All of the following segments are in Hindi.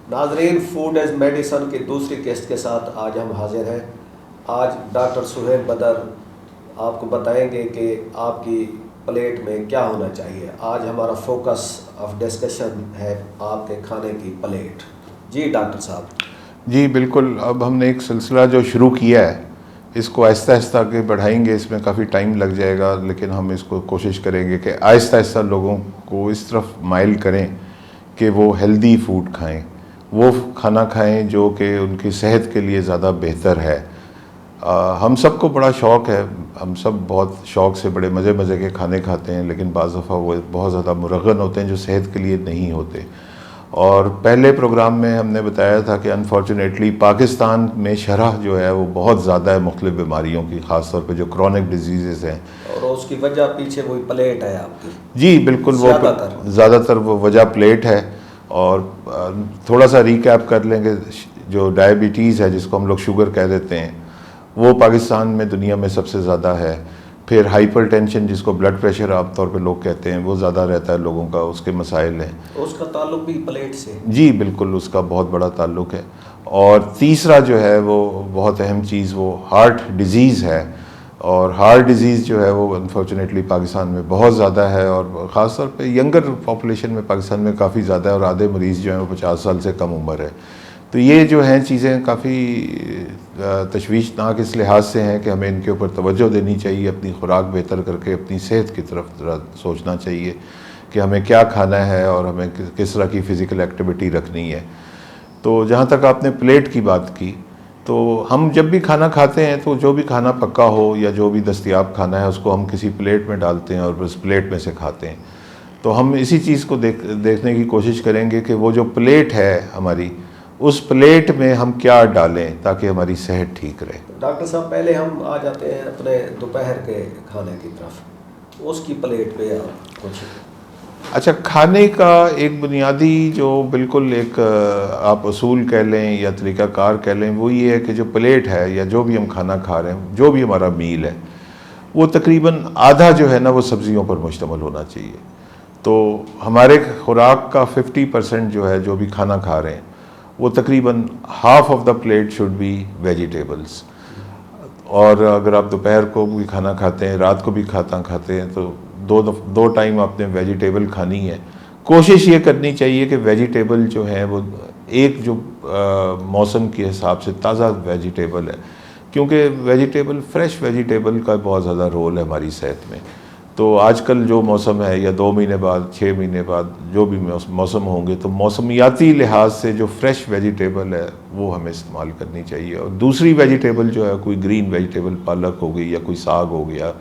नाजरीन, फूड एज मेडिसन की दूसरी किस्त के साथ आज हम हाजिर हैं। आज डॉक्टर सुहेल बदर आपको बताएंगे कि आपकी प्लेट में क्या होना चाहिए। आज हमारा फोकस ऑफ डिस्कशन है आपके खाने की प्लेट। जी डॉक्टर साहब। जी बिल्कुल। अब हमने एक सिलसिला जो शुरू किया है, इसको आहिस्ता आहिस्ता आगे बढ़ाएंगे। इसमें काफ़ी टाइम लग जाएगा, लेकिन हम इसको कोशिश करेंगे कि आहिस्ता आहिस्ता लोगों को इस तरफ माइल करें कि वो हेल्दी फूड खाएं, वो खाना खाएं जो कि उनकी सेहत के लिए ज़्यादा बेहतर है। हम सबको बड़ा शौक़ है, हम सब बहुत शौक़ से बड़े मज़े मज़े के खाने खाते हैं, लेकिन बाज़ दफ़ा वो बहुत ज़्यादा मुरग़्ग़न होते हैं जो सेहत के लिए नहीं होते। और पहले प्रोग्राम में हमने बताया था कि अनफॉर्चुनेटली पाकिस्तान में शरह जो है वो बहुत ज़्यादा है मुख्तलिफ़ बीमारियों की, ख़ास तौर पे जो क्रॉनिक डिजीज़ हैं, और उसकी वजह पीछे वही प्लेट है आपकी। जी बिल्कुल, वो ज़्यादातर वो वजह प्लेट है। और थोड़ा सा रिकैप कर लेंगे, जो डायबिटीज़ है जिसको हम लोग शुगर कह देते हैं, वो पाकिस्तान में दुनिया में सबसे ज़्यादा है। फिर हाइपरटेंशन जिसको ब्लड प्रेशर आमतौर पे लोग कहते हैं, वो ज़्यादा रहता है लोगों का, उसके मसाइल हैं। उसका ताल्लुक भी प्लेट से? जी बिल्कुल, उसका बहुत बड़ा ताल्लुक है। और तीसरा जो है वो बहुत अहम चीज़ वो हार्ट डिज़ीज़ है। और हार्ट डिज़ीज़ जो है वो अनफॉर्चुनेटली पाकिस्तान में बहुत ज़्यादा है, और ख़ास तौर पे यंगर पॉपुलेशन में पाकिस्तान में काफ़ी ज़्यादा है, और आधे मरीज़ जो हैं वो 50 साल से कम उम्र है। तो ये जो हैं चीज़ें काफ़ी तशवीशनाक इस लिहाज से हैं कि हमें इनके ऊपर तवज्जो देनी चाहिए, अपनी खुराक बेहतर करके अपनी सेहत की तरफ ज़रा सोचना चाहिए कि हमें क्या खाना है और हमें किस तरह की फ़िज़िकल एक्टिविटी रखनी है। तो जहाँ तक आपने प्लेट की बात की, तो हम जब भी खाना खाते हैं तो जो भी खाना पका हो या जो भी दस्तयाब खाना है उसको हम किसी प्लेट में डालते हैं और उस प्लेट में से खाते हैं। तो हम इसी चीज़ को देखने की कोशिश करेंगे कि वो जो प्लेट है हमारी, उस प्लेट में हम क्या डालें ताकि हमारी सेहत ठीक रहे। डॉक्टर साहब, पहले हम आ जाते हैं अपने दोपहर के खाने की तरफ। उसकी प्लेट पे आप कुछ? अच्छा, खाने का एक बुनियादी जो बिल्कुल एक आप असूल कह लें या तरीक़ाकार कह लें, वो ये है कि जो प्लेट है या जो भी हम खाना खा रहे हैं, जो भी हमारा मील है, वो तकरीबन आधा जो है ना वो सब्ज़ियों पर मुश्तमिल होना चाहिए। तो हमारे खुराक का 50% जो है, जो भी खाना खा रहे हैं, वो तकरीबन half of the plate should be vegetables. और अगर आप दोपहर को भी खाना खाते हैं, रात को भी खाते हैं, तो दो टाइम आपने वेजिटेबल खानी है। कोशिश ये करनी चाहिए कि वेजिटेबल जो है वो एक जो मौसम के हिसाब से ताज़ा वेजिटेबल है, क्योंकि वेजिटेबल फ्रेश वेजिटेबल का बहुत ज़्यादा रोल है हमारी सेहत में। तो आजकल जो मौसम है, या 2 महीने बाद 6 महीने बाद जो भी मौसम होंगे, तो मौसमियाती लिहाज से जो फ्रेश वेजिटेबल है वो हमें इस्तेमाल करनी चाहिए। और दूसरी वेजिटेबल जो है, कोई ग्रीन वेजिटेबल, पालक हो गई या कोई साग हो गया,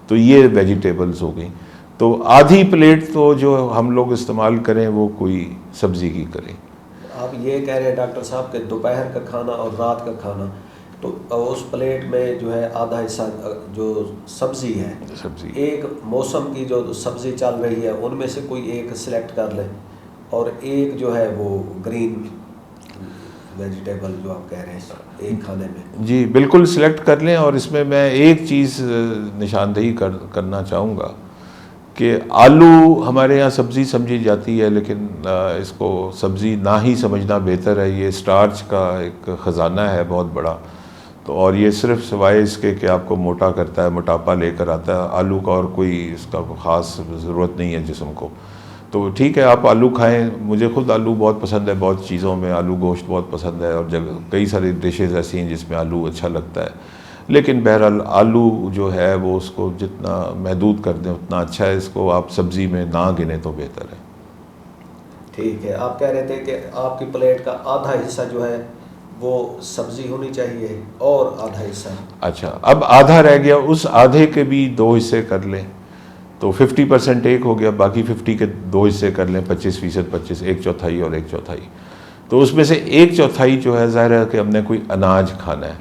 तो ये वेजिटेबल्स हो गई। तो आधी प्लेट तो जो हम लोग इस्तेमाल करें वो कोई सब्ज़ी की करें। आप ये कह रहे हैं डॉक्टर साहब कि दोपहर का खाना और रात का खाना, तो उस प्लेट में जो है आधा हिस्सा जो सब्ज़ी है, एक मौसम की जो सब्ज़ी चल रही है उनमें से कोई एक सिलेक्ट कर लें, और एक जो है वो ग्रीन वेजिटेबल जो आप कह रहे हैं एक खाने में। जी बिल्कुल, सिलेक्ट कर लें। और इसमें मैं एक चीज़ निशानदेही करना चाहूँगा कि आलू हमारे यहाँ सब्ज़ी समझी जाती है, लेकिन इसको सब्ज़ी ना ही समझना बेहतर है। ये स्टार्च का एक ख़जाना है बहुत बड़ा। तो और ये सिर्फ सिवाय इसके कि आपको मोटा करता है, मोटापा लेकर आता है, आलू का और कोई इसका ख़ास ज़रूरत नहीं है जिस्म को। तो ठीक है, आप आलू खाएं। मुझे ख़ुद आलू बहुत पसंद है, बहुत चीज़ों में आलू गोश्त बहुत पसंद है, और जगह कई सारी डिशेज़ ऐसी हैं जिसमें आलू अच्छा लगता है। लेकिन बहरहाल आलू जो है वो उसको जितना महदूद कर दें उतना अच्छा है। इसको आप सब्ज़ी में ना गिनें तो बेहतर है। ठीक है, आप कह रहे थे कि आपकी प्लेट का आधा हिस्सा जो है वो सब्ज़ी होनी चाहिए और आधा हिस्सा। अच्छा, अब आधा रह गया, उस आधे के भी 2 हिस्से कर लें, तो 50% एक हो गया, बाकी 50 के 2 हिस्से कर लें, 25%, 25, 1/4 और 1/4। तो उसमें से 1/4 जो है, ज़ाहिर है कि हमने कोई अनाज खाना है,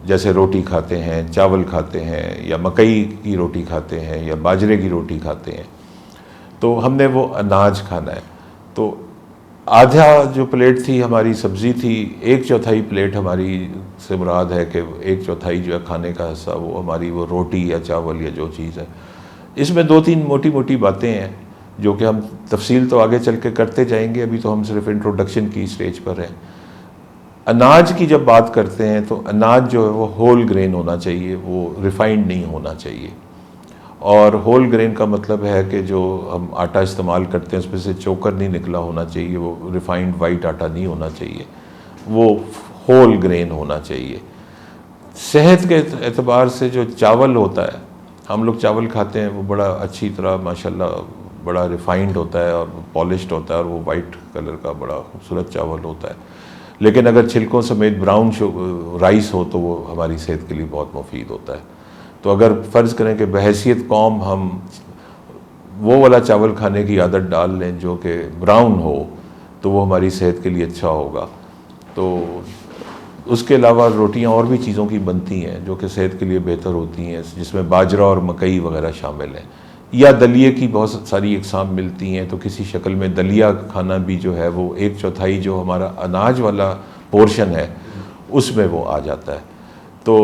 जैसे रोटी खाते हैं, चावल खाते हैं, या मकई की रोटी खाते हैं, या बाजरे की रोटी खाते हैं, तो हमने वो अनाज खाना है। तो आधा जो प्लेट थी हमारी सब्ज़ी थी, 1/4 प्लेट हमारी से मुराद है कि 1/4 जो है खाने का हिस्सा वो हमारी वो रोटी या चावल या जो चीज़ है। इसमें 2-3 मोटी मोटी बातें हैं जो कि हम तफसील तो आगे चल के करते जाएंगे, अभी तो हम सिर्फ इंट्रोडक्शन की स्टेज पर हैं। अनाज की जब बात करते हैं तो अनाज जो है वो होल ग्रेन होना चाहिए, वो रिफाइंड नहीं होना चाहिए। और होल ग्रेन का मतलब है कि जो हम आटा इस्तेमाल करते हैं उसमें से चोकर नहीं निकला होना चाहिए, वो रिफाइंड वाइट आटा नहीं होना चाहिए, वो होल ग्रेन होना चाहिए। सेहत के एतबार से जो चावल होता है, हम लोग चावल खाते हैं, वो बड़ा अच्छी तरह माशाल्लाह बड़ा रिफाइंड होता है और पॉलिश्ड होता है और वो वाइट कलर का बड़ा खूबसूरत चावल होता है। लेकिन अगर छिलकों समेत ब्राउन राइस हो तो वो हमारी सेहत के लिए बहुत मुफीद होता है। तो अगर फ़र्ज़ करें कि बहैसियत कौम हम वो वाला चावल खाने की आदत डाल लें जो कि ब्राउन हो, तो वो हमारी सेहत के लिए अच्छा होगा। तो उसके अलावा रोटियां और भी चीज़ों की बनती हैं जो कि सेहत के लिए बेहतर होती हैं, जिसमें बाजरा और मकई वगैरह शामिल हैं, या दलिए की बहुत सारी इकसाम मिलती हैं। तो किसी शक्ल में दलिया खाना भी जो है वो 1/4 जो हमारा अनाज वाला पोर्शन है उसमें वो आ जाता है। तो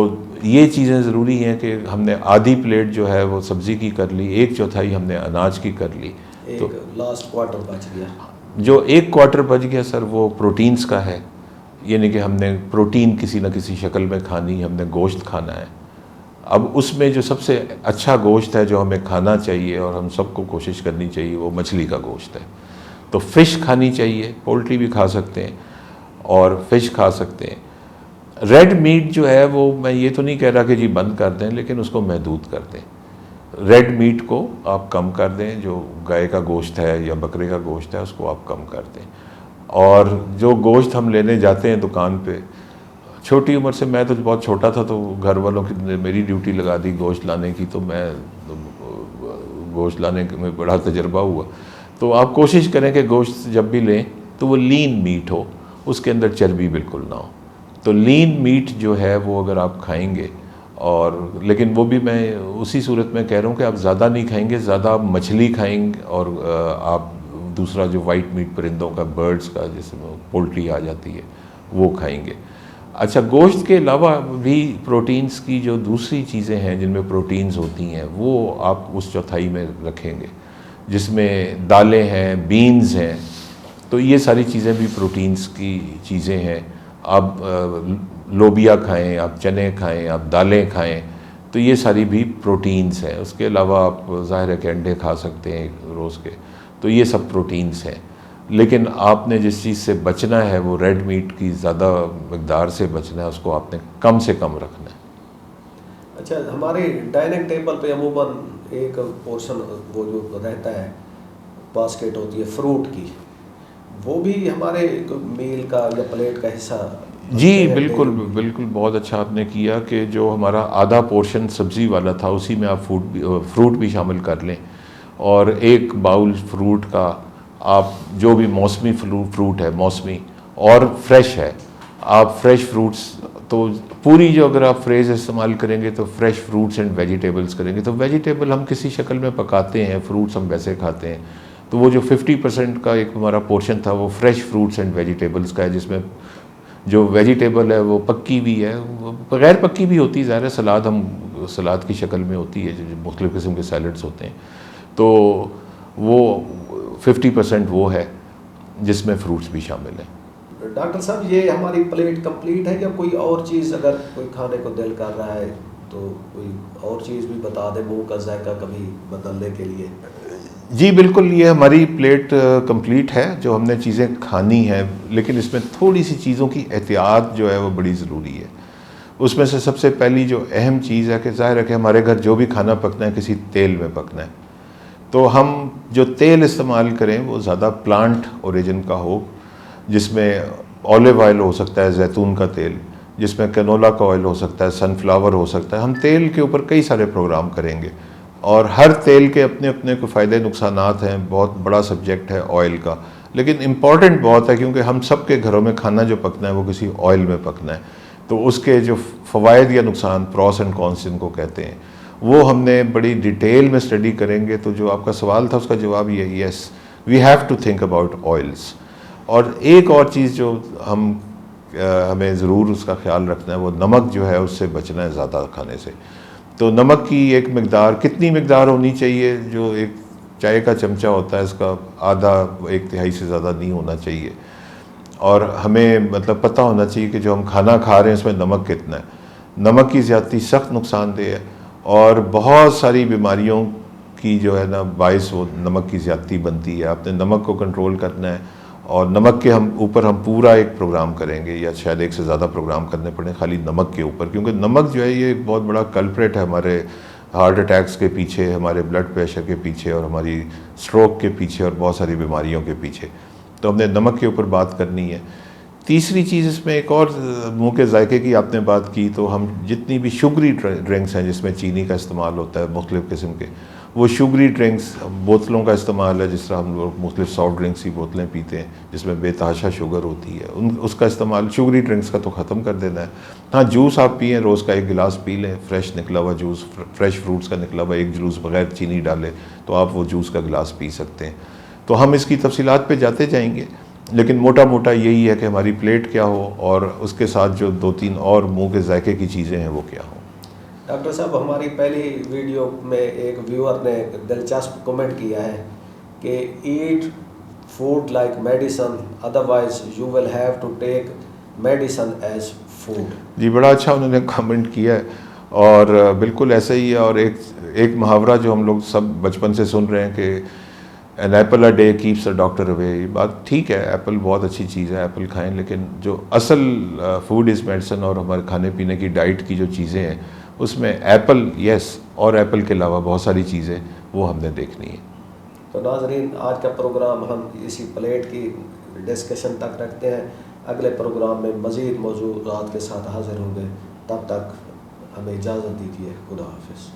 ये चीज़ें ज़रूरी हैं कि हमने आधी प्लेट जो है वो सब्ज़ी की कर ली, 1/4 हमने अनाज की कर ली, तो लास्ट क्वार्टर बच गया। जो 1/4 बच गया सर वो प्रोटीन्स का है, यानी कि हमने प्रोटीन किसी न किसी शक्ल में खानी, हमने गोश्त खाना है। अब उसमें जो सबसे अच्छा गोश्त है जो हमें खाना चाहिए और हम सबको कोशिश करनी चाहिए, वो मछली का गोश्त है। तो फ़िश खानी चाहिए, पोल्ट्री भी खा सकते हैं और फ़िश खा सकते हैं। रेड मीट जो है वो मैं ये तो नहीं कह रहा कि जी बंद कर दें, लेकिन उसको महदूद कर दें। रेड मीट को आप कम कर दें, जो गाय का गोश्त है या बकरे का गोश्त है उसको आप कम कर दें। और जो गोश्त हम लेने जाते हैं दुकान पे, छोटी उम्र से, मैं तो बहुत छोटा था तो घर वालों की मेरी ड्यूटी लगा दी गोश्त लाने की, तो मैं गोश्त लाने में बड़ा तजर्बा हुआ। तो आप कोशिश करें कि गोश्त जब भी लें तो वो लीन मीट हो, उसके अंदर चर्बी बिल्कुल ना हो। तो लीन मीट जो है वो अगर आप खाएंगे, और लेकिन वो भी मैं उसी सूरत में कह रहा हूँ कि आप ज़्यादा नहीं खाएंगे, ज़्यादा आप मछली खाएंगे और आप दूसरा जो वाइट मीट परिंदों का, बर्ड्स का, जिसमें पोल्ट्री आ जाती है, वो खाएंगे। अच्छा, गोश्त के अलावा भी प्रोटीन्स की जो दूसरी चीज़ें हैं जिनमें प्रोटीन्स होती हैं वो आप उस चौथाई में रखेंगे, जिसमें दालें हैं, बीन्स हैं। तो ये सारी चीज़ें भी प्रोटीन्स की चीज़ें हैं। आप लोबिया खाएं, आप चने खाएं, आप दालें खाएं, तो ये सारी भी प्रोटीन्स हैं। उसके अलावा आप ज़ाहिर है कि अंडे खा सकते हैं रोज़ के, तो ये सब प्रोटीन्स हैं। लेकिन आपने जिस चीज़ से बचना है वो रेड मीट की ज़्यादा मकदार से बचना है, उसको आपने कम से कम रखना है। अच्छा, हमारे डाइनिंग टेबल पे अमूमन एक पोर्शन वो जो रहता है, बास्केट होती है फ्रूट की, वो भी हमारे मील का या प्लेट का हिस्सा। जी बिल्कुल बिल्कुल, बहुत अच्छा आपने किया कि जो हमारा आधा पोर्शन सब्ज़ी वाला था उसी में आप फ्रूट भी शामिल कर लें। और एक बाउल फ्रूट का आप जो भी मौसमी फ्रूट है, मौसमी और फ्रेश है, आप फ्रेश फ्रूट्स, तो पूरी जो अगर आप फ्रेज इस्तेमाल करेंगे तो फ्रेश फ्रूट्स एंड वेजिटेबल्स करेंगे। तो वेजिटेबल हम किसी शक्ल में पकाते हैं, फ्रूट्स हम वैसे खाते हैं, तो वो जो 50% का एक हमारा पोर्शन था वो फ्रेश फ्रूट्स एंड वेजिटेबल्स का है, जिसमें जो वेजिटेबल है वो पक्की भी है, गैर पक्की भी होती है। ज़ाहिर है सलाद हम सलाद की शक्ल में होती है, जो मुख्तलिफ़ किस्म के सैलड्स होते हैं, तो वो 50% वो है जिसमें फ्रूट्स भी शामिल हैं। डॉक्टर साहब, ये हमारी प्लेट कंप्लीट है या कोई और चीज़ अगर कोई खाने को दिल कर रहा है तो कोई और चीज़ भी बता दें मुँह का जायका कभी बदलने के लिए? जी बिल्कुल, ये हमारी प्लेट कंप्लीट है जो हमने चीज़ें खानी हैं, लेकिन इसमें थोड़ी सी चीज़ों की एहतियात जो है वो बड़ी ज़रूरी है। उसमें से सबसे पहली जो अहम चीज़ है कि ज़ाहिर है कि हमारे घर जो भी खाना पकना है किसी तेल में पकना है, तो हम जो तेल इस्तेमाल करें वो ज़्यादा प्लांट ओरिजिन का हो, जिसमें ऑलिव ऑयल हो सकता है, जैतून का तेल, जिसमें कैनोला का ऑयल हो सकता है, सनफ्लावर हो सकता है। हम तेल के ऊपर कई सारे प्रोग्राम करेंगे और हर तेल के अपने अपने कोई फ़ायदे नुकसानात हैं। बहुत बड़ा सब्जेक्ट है ऑयल का, लेकिन इम्पॉर्टेंट बहुत है क्योंकि हम सब के घरों में खाना जो पकना है वो किसी ऑयल में पकना है। तो उसके जो फ़वाइद या नुकसान, प्रॉस एंड कॉन्स जिनको कहते हैं, वो हमने बड़ी डिटेल में स्टडी करेंगे। तो जो आपका सवाल था उसका जवाब ये है, yes we have to think about oils. और एक और चीज़ जो हमें ज़रूर उसका ख्याल रखना है, वो नमक जो है उससे बचना है ज़्यादा खाने से। तो नमक की एक मकदार, कितनी मकदार होनी चाहिए, जो एक चाय का चमचा होता है, इसका आधा 1/3 से ज़्यादा नहीं होना चाहिए। और हमें मतलब पता होना चाहिए कि जो हम खाना खा रहे हैं उसमें नमक कितना है। नमक की ज़्यादती सख्त नुकसानदेह है और बहुत सारी बीमारियों की जो है ना बाइस वो नमक की ज़्यादती बनती है। आपने नमक को कंट्रोल करना है और नमक के ऊपर हम पूरा एक प्रोग्राम करेंगे या शायद एक से ज़्यादा प्रोग्राम करने पड़े खाली नमक के ऊपर, क्योंकि नमक जो है ये एक बहुत बड़ा कल्प्रेट है हमारे हार्ट अटैक्स के पीछे, हमारे ब्लड प्रेशर के पीछे और हमारी स्ट्रोक के पीछे और बहुत सारी बीमारियों के पीछे। तो हमने नमक के ऊपर बात करनी है। तीसरी चीज़ इसमें एक और मुँह के जायके की आपने बात की, तो हम जितनी भी शुगरी ड्रिंक्स हैं जिसमें चीनी का इस्तेमाल होता है मुख्तलिफ़ किस्म के, वो शुगरी ड्रिंक्स, बोतलों का इस्तेमाल है, जिस तरह हम लोग मुख्तलिफ सॉफ्ट ड्रिंक्स की बोतलें पीते हैं जिसमें बेतहाशा शुगर होती है, उसका इस्तेमाल शुगरी ड्रिंक्स का तो ख़त्म कर देना है। हाँ, जूस आप पिएँ, रोज़ का 1 गिलास पी लें, फ्रेश निकला हुआ जूस, फ्रेश फ्रूट्स का निकला हुआ एक जूस बग़ैर चीनी डाले, तो आप वो जूस का गिलास पी सकते हैं। तो हम इसकी तफसीलात पे जाते जाएंगे, लेकिन मोटा मोटा यही है कि हमारी प्लेट क्या हो और उसके साथ जो 2-3 और मुँह के जायके की चीज़ें हैं वो क्या हो। डॉक्टर साहब, हमारी पहली वीडियो में एक व्यूअर ने दिलचस्प कमेंट किया है कि eat food like medicine, otherwise you will have to take medicine as food. जी, बड़ा अच्छा उन्होंने कमेंट किया है और बिल्कुल ऐसा ही है। और एक मुहावरा जो हम लोग सब बचपन से सुन रहे हैं कि an apple a day keeps a doctor away, ये बात ठीक है, एप्पल बहुत अच्छी चीज़ है, एप्पल खाएं, लेकिन जो असल फूड इज़ मेडिसिन और हमारे खाने पीने की डाइट की जो चीज़ें हैं उसमें एप्पल यस और एप्पल के अलावा बहुत सारी चीज़ें वो हमने देखनी है। तो नाज़रीन, आज का प्रोग्राम हम इसी प्लेट की डिस्कशन तक रखते हैं। अगले प्रोग्राम में मज़ीद मौजूदात के साथ हाज़िर होंगे। तब तक हमें इजाज़त दीजिए। खुदा हाफिज़।